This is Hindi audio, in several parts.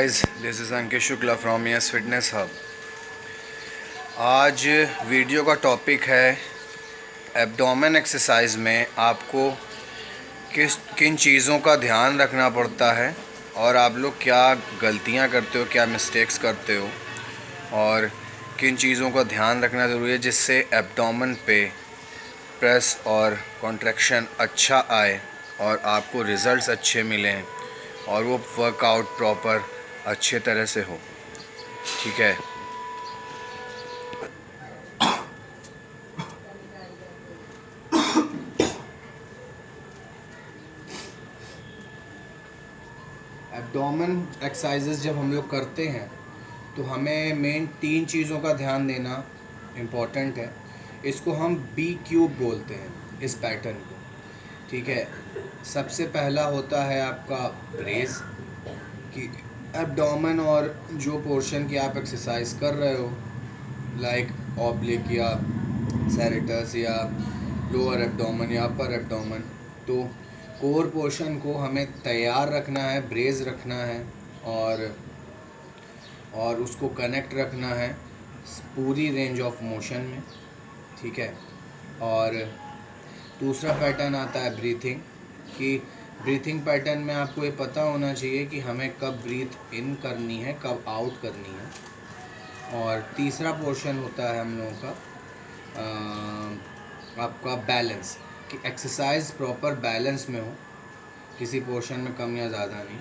guys, this is Ankit Shukla from yes fitness hub. आज वीडियो का टॉपिक है एब्डोमेन एक्सरसाइज में आपको किन चीज़ों का ध्यान रखना पड़ता है और आप लोग क्या गलतियां करते हो, क्या मिस्टेक्स करते हो और किन चीज़ों का ध्यान रखना ज़रूरी है जिससे एब्डोमेन पे प्रेस और कॉन्ट्रैक्शन अच्छा आए और आपको रिज़ल्ट्स अच्छे मिलें और वो वर्कआउट प्रॉपर अच्छे तरह से हो। ठीक है। एब्डोमेन एक्सरसाइजेस जब हम लोग करते हैं तो हमें मेन 3 चीज़ों का ध्यान देना इम्पॉर्टेंट है। इसको हम बी क्यूब बोलते हैं, इस पैटर्न को। ठीक है। सबसे पहला होता है आपका ब्रेस, कि एब्डोमेन और जो पोर्शन की आप एक्सरसाइज कर रहे हो, लाइक ऑब्लिक या सैरेटस या लोअर एब्डोमेन या अपर एब्डोमेन, तो कोर पोर्शन को हमें तैयार रखना है, ब्रेस रखना है और उसको कनेक्ट रखना है पूरी रेंज ऑफ मोशन में। ठीक है। और दूसरा पैटर्न आता है ब्रीथिंग, कि ब्रीथिंग पैटर्न में आपको ये पता होना चाहिए कि हमें कब ब्रीथ इन करनी है, कब आउट करनी है। और तीसरा पोर्शन होता है हम लोगों का आपका बैलेंस, कि एक्सरसाइज प्रॉपर बैलेंस में हो, किसी पोर्शन में कम या ज़्यादा नहीं।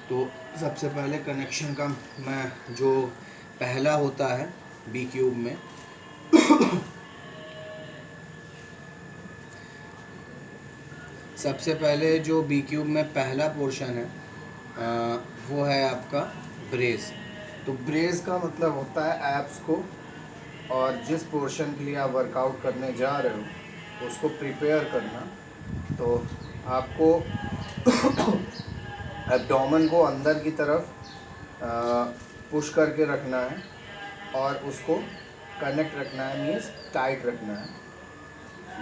तो सबसे पहले कनेक्शन का मैं जो पहला होता है बी क्यूब में सबसे पहले जो बी क्यूब में पहला पोर्शन है वो है आपका ब्रेस। तो ब्रेस का मतलब होता है एब्स को, और जिस पोर्शन के लिए आप वर्कआउट करने जा रहे हो उसको प्रिपेयर करना। तो आपको एब्डोमेन को अंदर की तरफ पुश करके रखना है और उसको कनेक्ट रखना है, मीन्स टाइट रखना है,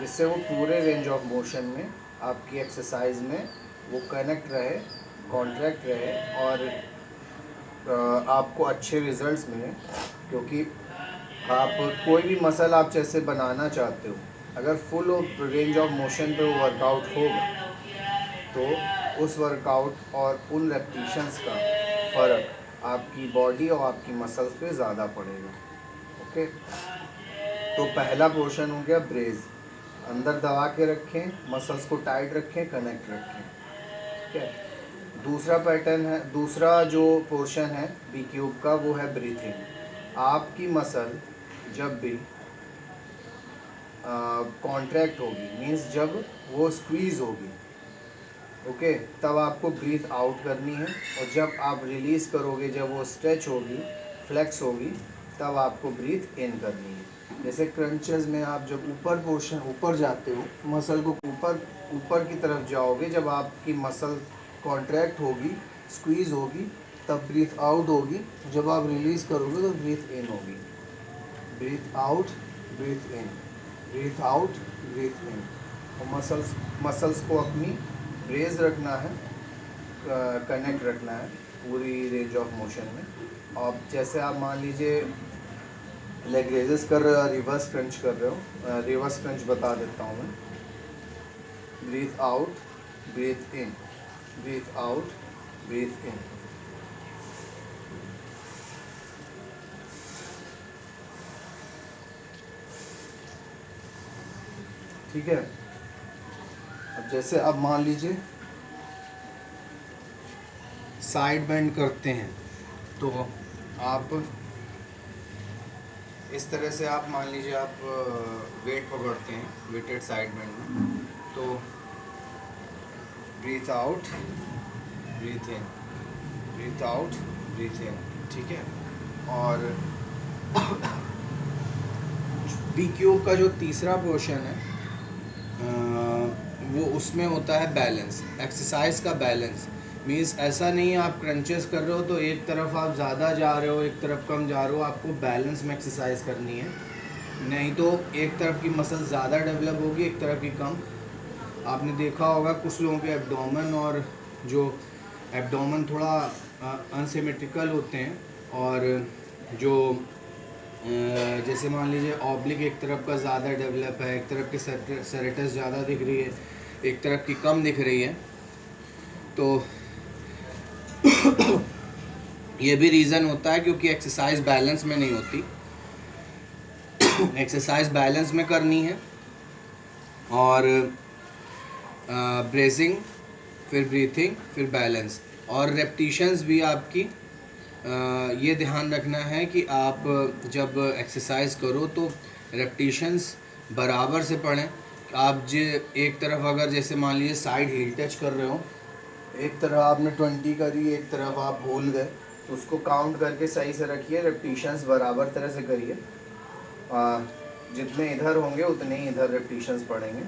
जिससे वो पूरे रेंज ऑफ मोशन में आपकी एक्सरसाइज में वो कनेक्ट रहे, कॉन्ट्रैक्ट रहे और आपको अच्छे रिजल्ट्स मिलें। क्योंकि आप कोई भी मसल आप जैसे बनाना चाहते हो, अगर फुल रेंज ऑफ मोशन पे वो वर्कआउट होगा तो उस वर्कआउट और उन रेपिटेशंस का फ़र्क आपकी बॉडी और आपकी मसल्स पे ज़्यादा पड़ेगा। ओके। तो पहला पोर्शन हो गया ब्रेस, अंदर दबा के रखें, मसल्स को टाइट रखें, कनेक्ट रखें। ठीक है। दूसरा पैटर्न है, दूसरा जो पोर्शन है बी क्यूब का, वो है ब्रीथिंग। आपकी मसल जब भी कॉन्ट्रैक्ट होगी, मीन्स जब वो स्क्वीज़ होगी, ओके, तब आपको ब्रीथ आउट करनी है। और जब आप रिलीज़ करोगे, जब वो स्ट्रेच होगी, फ्लेक्स होगी, तब आपको ब्रीथ इन करनी है। जैसे क्रंचेस में आप जब ऊपर पोर्शन ऊपर जाते हो, मसल को ऊपर की तरफ जाओगे, जब आपकी मसल कॉन्ट्रैक्ट होगी, स्क्वीज़ होगी, तब ब्रीथ आउट होगी। जब आप रिलीज़ करोगे तो ब्रीथ इन होगी। ब्रीथ आउट, ब्रीथ इन, ब्रीथ आउट, ब्रीथ इन। और मसल्स को अपनी ब्रेस रखना है, कनेक्ट रखना है पूरी रेंज ऑफ मोशन में। और जैसे आप मान लीजिए लेग रेजेस कर रहे हो, रिवर्स क्रंच कर रहे हो, रिवर्स क्रंच बता देता हूँ मैं। ब्रीथ आउट, ब्रीथ इन, ब्रीथ आउट, ब्रीथ इन। ठीक है। अब जैसे आप मान लीजिए साइड बेंड करते हैं, तो आप इस तरह से आप मान लीजिए आप वेट पकड़ते हैं वेटेड साइड बेंड में, तो ब्रीथ आउट, ब्रीथ इन, ब्रीथ आउट, ब्रीथ इन। ठीक है। और बी क्यूब का जो तीसरा पोर्शन है वो उसमें होता है बैलेंस, एक्सरसाइज का बैलेंस। मीन्स ऐसा नहीं है आप क्रंचेस कर रहे हो तो एक तरफ आप ज़्यादा जा रहे हो, एक तरफ कम जा रहे हो। आपको बैलेंस में एक्सरसाइज करनी है, नहीं तो एक तरफ की मसल ज़्यादा डेवलप होगी, एक तरफ की कम। आपने देखा होगा कुछ लोगों के एब्डोमेन और जो एब्डोमेन थोड़ा अनसिमेट्रिकल होते हैं, और जो जैसे मान लीजिए ऑब्लिक एक तरफ का ज़्यादा डेवलप है, एक तरफ की सेरेटस ज़्यादा दिख रही है, एक तरफ की कम दिख रही है, तो ये भी रीज़न होता है क्योंकि एक्सरसाइज बैलेंस में नहीं होती। एक्सरसाइज बैलेंस में करनी है, और ब्रेसिंग, फिर ब्रीथिंग, फिर बैलेंस, और रेप्टिशंस भी आपकी ये ध्यान रखना है कि आप जब एक्सरसाइज करो तो रेप्टिशंस बराबर से पढ़ें। आप जो एक तरफ अगर जैसे मान लीजिए साइड हील टच कर रहे हो, एक तरफ आपने 20 करी, एक तरफ आप भूल गए, तो उसको काउंट करके सही से रखिए, रेप्टिशंस बराबर तरह से करिए। जितने इधर होंगे उतने ही इधर रेप्टिशंस पड़ेंगे।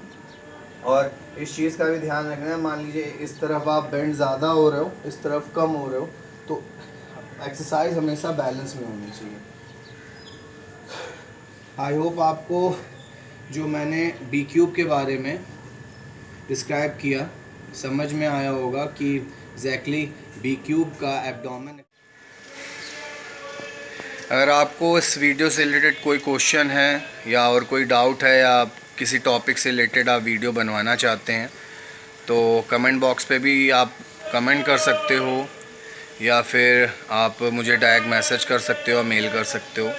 और इस चीज़ का भी ध्यान रखना है, मान लीजिए इस तरफ आप बेंड ज़्यादा हो रहे हो, इस तरफ कम हो रहे हो, तो एक्सरसाइज हमेशा बैलेंस में होनी चाहिए। आई होप आपको जो मैंने बी क्यूब के बारे में डिस्क्राइब किया समझ में आया होगा कि एग्जैक्टली बी क्यूब का एब्डोमेन। अगर आपको इस वीडियो से रिलेटेड कोई क्वेश्चन है या और कोई डाउट है, या आप किसी टॉपिक से रिलेटेड आप वीडियो बनवाना चाहते हैं, तो कमेंट बॉक्स पे भी आप कमेंट कर सकते हो, या फिर आप मुझे डायरेक्ट मैसेज कर सकते हो, मेल कर सकते हो।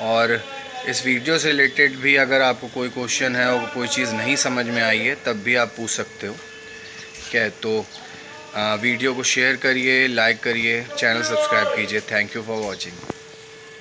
और इस वीडियो से रिलेटेड भी अगर आपको कोई क्वेश्चन है और कोई चीज़ नहीं समझ में आई है, तब भी आप पूछ सकते हो। ठीक है, तो वीडियो को शेयर करिए, लाइक करिए, चैनल सब्सक्राइब कीजिए। Thank you for watching.